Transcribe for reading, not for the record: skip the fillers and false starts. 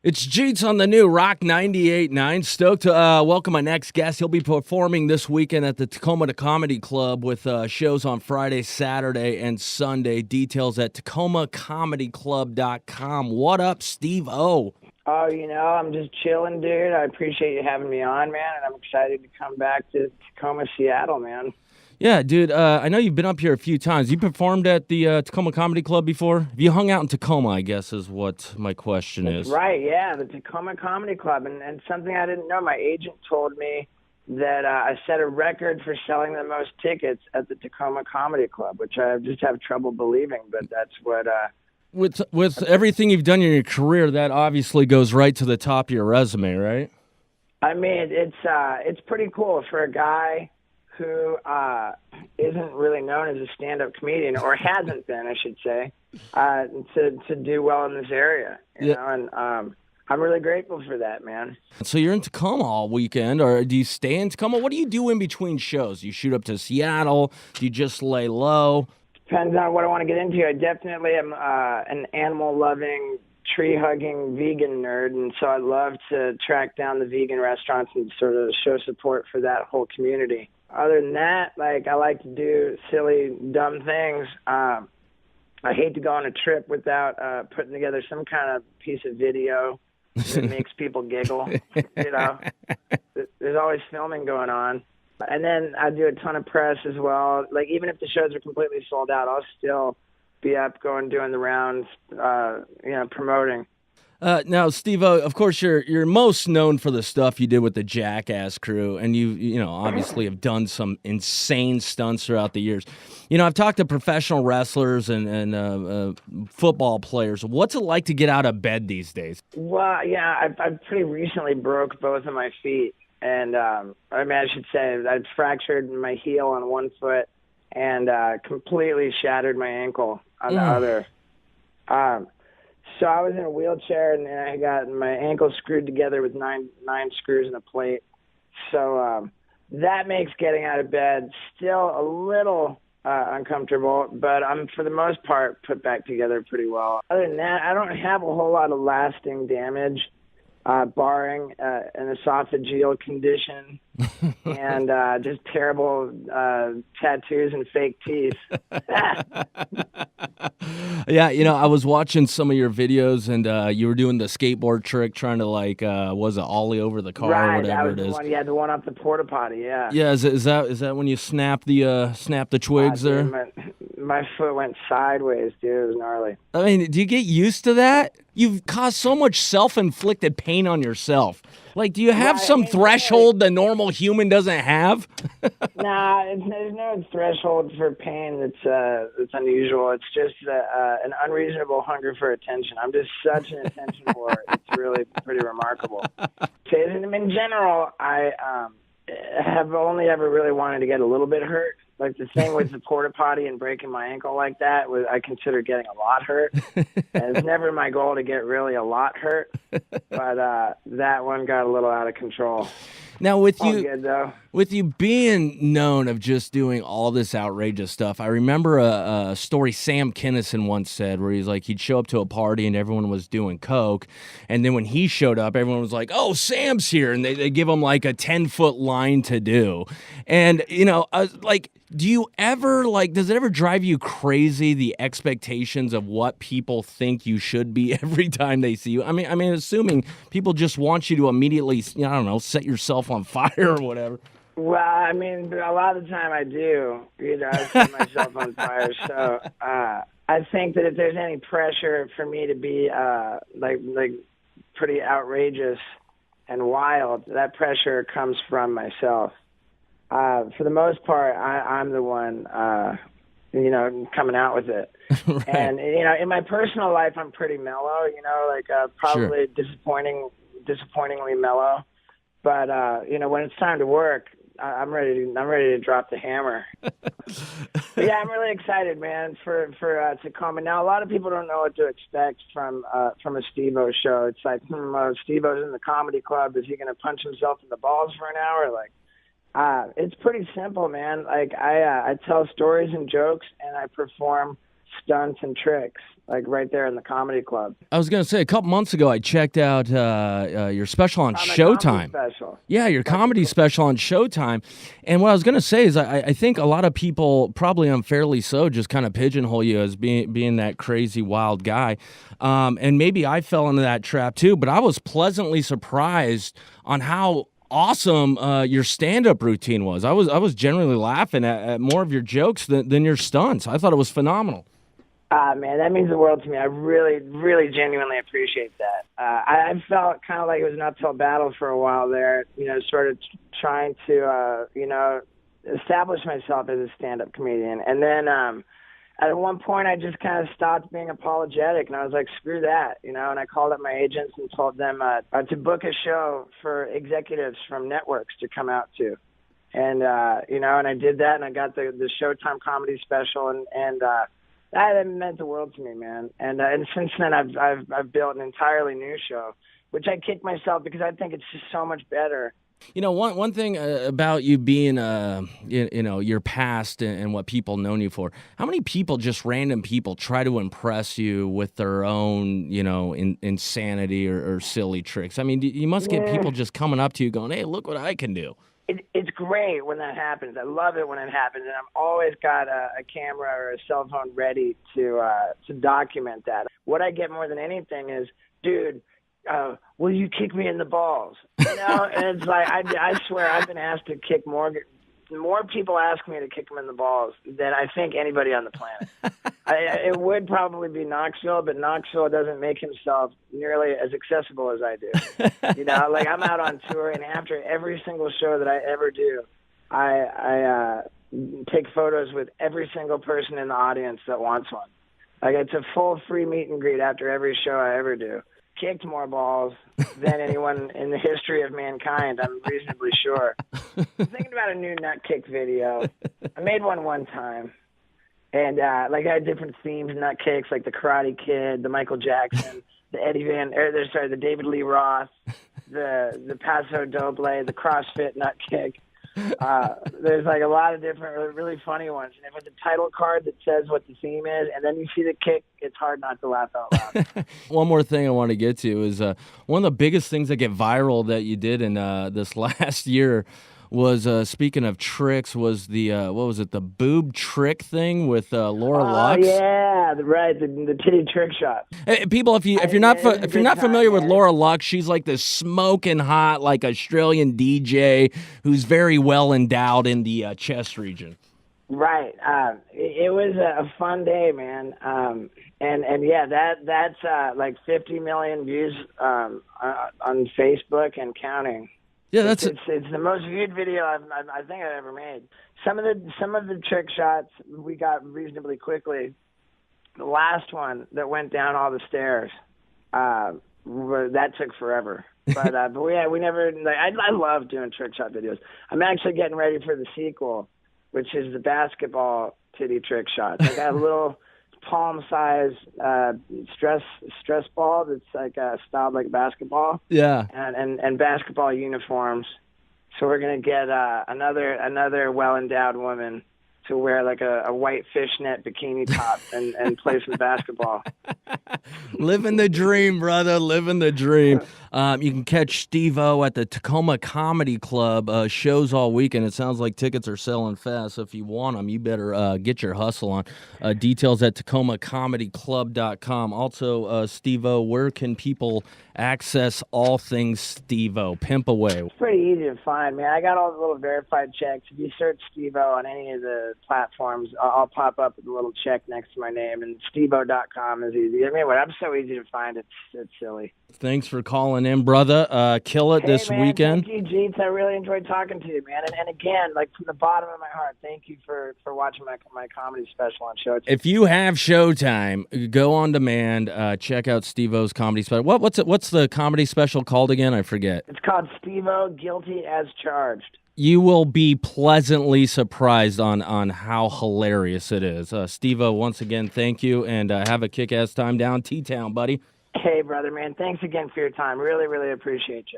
It's Jeetz on the new Rock 98.9. Stoked to welcome my next guest. He'll be performing this weekend at the Tacoma Comedy Club with shows on Friday, Saturday, and Sunday. Details at tacomacomedyclub.com. What up, Steve-O? Oh, I'm just chilling, dude. I appreciate you having me on, man, and I'm excited to come back to Tacoma, Seattle, man. Yeah, dude, I know you've been up here a few times. You performed at the Tacoma Comedy Club before? Have you hung out in Tacoma, I guess, is what my question That's is. right, yeah, the Tacoma Comedy Club. And something I didn't know, my agent told me that I set a record for selling the most tickets at the Tacoma Comedy Club, which I just have trouble believing, but that's what... With everything you've done in your career, that obviously goes right to the top of your resume, right? I mean, it's pretty cool for a guy who isn't really known as a stand-up comedian, or hasn't been, I should say, to do well in this area. You know, and I'm really grateful for that, man. So you're in Tacoma all weekend, or do you stay in Tacoma? What do you do in between shows? Do you shoot up to Seattle? Do you just lay low? Depends on what I want to get into. I definitely am an animal-loving, tree-hugging vegan nerd, and so I love to track down the vegan restaurants and sort of show support for that whole community. Other than that, I like to do silly, dumb things. I hate to go on a trip without putting together some kind of piece of video that makes people giggle. There's always filming going on. And then I do a ton of press as well. Even if the shows are completely sold out, I'll still be up doing the rounds, promoting. Now, Steve, of course, you're most known for the stuff you did with the Jackass crew, and you obviously have done some insane stunts throughout the years. I've talked to professional wrestlers and football players. What's it like to get out of bed these days? Well, yeah, I've pretty recently broke both of my feet, and I should say I've fractured my heel on one foot and completely shattered my ankle on the other. So I was in a wheelchair, and I got my ankle screwed together with nine screws and a plate. So that makes getting out of bed still a little uncomfortable, but I'm, for the most part, put back together pretty well. Other than that, I don't have a whole lot of lasting damage, barring an esophageal condition and just terrible tattoos and fake teeth. Yeah, I was watching some of your videos, and you were doing the skateboard trick, trying to was it ollie over the car Right, or whatever it is? That was the one. Yeah, the one up the porta potty. Yeah. Yeah, is that when you snap the twigs there? Dude, my foot went sideways, dude. It was gnarly. I mean, do you get used to that? You've caused so much self-inflicted pain on yourself. Do you have some threshold the normal human doesn't have? Nah, there's no threshold for pain that's unusual. It's just an unreasonable hunger for attention. I'm just such an attention whore. It's really pretty remarkable. In general, I have only ever really wanted to get a little bit hurt. The thing with the porta potty and breaking my ankle like that, I consider getting a lot hurt. And it's never my goal to get really a lot hurt, but that one got a little out of control. Now, with you being known of just doing all this outrageous stuff, I remember a story Sam Kinison once said where he'd show up to a party and everyone was doing coke, and then when he showed up, everyone was like, "Oh, Sam's here," and they give him a 10-foot line to do. And do you ever does it ever drive you crazy, the expectations of what people think you should be every time they see you? I mean, assuming people just want you to immediately, set yourself on fire or whatever. Well, a lot of the time I do. I set myself on fire. So I think that if there's any pressure for me to be pretty outrageous and wild, that pressure comes from myself. For the most part, I'm the one, coming out with it. Right. And, in my personal life, I'm pretty mellow, probably Sure. disappointingly mellow. But, when it's time to work, I'm ready to drop the hammer. But yeah, I'm really excited, man, for Tacoma. Now, a lot of people don't know what to expect from a Steve-O show. It's like, Steve-O's in the comedy club. Is he going to punch himself in the balls for an hour? It's pretty simple, man. I tell stories and jokes, and I perform stunts and tricks, like right there in the comedy club. I was gonna say a couple months ago I checked out your special on On my comedy Showtime. special. Yeah, your comedy special on Showtime. And what I was gonna say is I think a lot of people, probably unfairly so, just kind of pigeonhole you as being that crazy wild guy. And maybe I fell into that trap too. But I was pleasantly surprised on how awesome your stand-up routine was. I was generally laughing at more of your jokes than your stunts. I thought it was phenomenal. Man, that means the world to me. I really, really genuinely appreciate that. I felt kind of like it was an uphill battle for a while there, sort of trying to, establish myself as a stand-up comedian. And then at one point I just kind of stopped being apologetic, and I was like, screw that, and I called up my agents and told them to book a show for executives from networks to come out to. And, and I did that, and I got the Showtime comedy special, and that meant the world to me, man. And since then, I've built an entirely new show, which I kick myself because I think it's just so much better. One thing about you being, your past and what people known you for. How many people, just random people, try to impress you with their own, insanity or silly tricks? I mean, you must get people just coming up to you going, "Hey, look what I can do." It's great when that happens. I love it when it happens, and I've always got a camera or a cell phone ready to document that. What I get more than anything is, dude, will you kick me in the balls? And it's like I swear I've been asked to kick more people ask me to kick them in the balls than I think anybody on the planet. It would probably be Knoxville, but Knoxville doesn't make himself nearly as accessible as I do. Like I'm out on tour, and after every single show that I ever do, I take photos with every single person in the audience that wants one. Like it's a full free meet and greet after every show I ever do. Kicked more balls than anyone in the history of mankind, I'm reasonably sure. I'm thinking about a new nut kick video. I made one time, and I had different themes, nut kicks, like the Karate Kid, the Michael Jackson, the David Lee Roth, the Paso Doble, the CrossFit nut kick. There's like a lot of different really funny ones, and with the title card that says what the theme is, and then you see the kick, it's hard not to laugh out loud. One more thing I want to get to is one of the biggest things that get viral that you did in this last year was, speaking of tricks, was the what was it, the boob trick thing with Laura Lux? Yeah, right, the titty trick shot. Hey, people, if you're not familiar with Laura Lux, she's like this smoking hot, like Australian DJ who's very well endowed in the chest region. Right. It was a fun day, man. And yeah, that's like 50 million views on Facebook and counting. Yeah, it's the most viewed video I think I've ever made. Some of the trick shots we got reasonably quickly. The last one that went down all the stairs, that took forever. But we never. I love doing trick shot videos. I'm actually getting ready for the sequel, which is the basketball titty trick shots. I got a little palm-sized stress ball that's like styled like basketball. Yeah. And basketball uniforms. So we're gonna get another well-endowed woman to wear like a white fishnet bikini top and play some basketball. Living the dream, brother. Living the dream. You can catch Steve-O at the Tacoma Comedy Club. Shows all weekend. It sounds like tickets are selling fast. So if you want them, you better get your hustle on. Details at TacomaComedyClub.com. Also, Steve-O, where can people access all things Steve-O? Pimp away. It's pretty easy to find, man. I got all the little verified checks. If you search Steve-O on any of the platforms, I'll pop up with a little check next to my name, and Steve-O.com is easy. I mean, I'm so easy to find. It's silly. Thanks for calling in, brother. Kill it this weekend. Thank you, Jeetz. I really enjoyed talking to you, man. And again, like from the bottom of my heart, thank you for watching my comedy special on Showtime. If you have Showtime, go on demand. Check out Steve-O's comedy special. What's the comedy special called again? I forget. It's called Steve-O Guilty as Charged. You will be pleasantly surprised on how hilarious it is. Steve-O, once again, thank you, and have a kick-ass time down T-Town, buddy. Hey, brother, man. Thanks again for your time. Really, really appreciate you.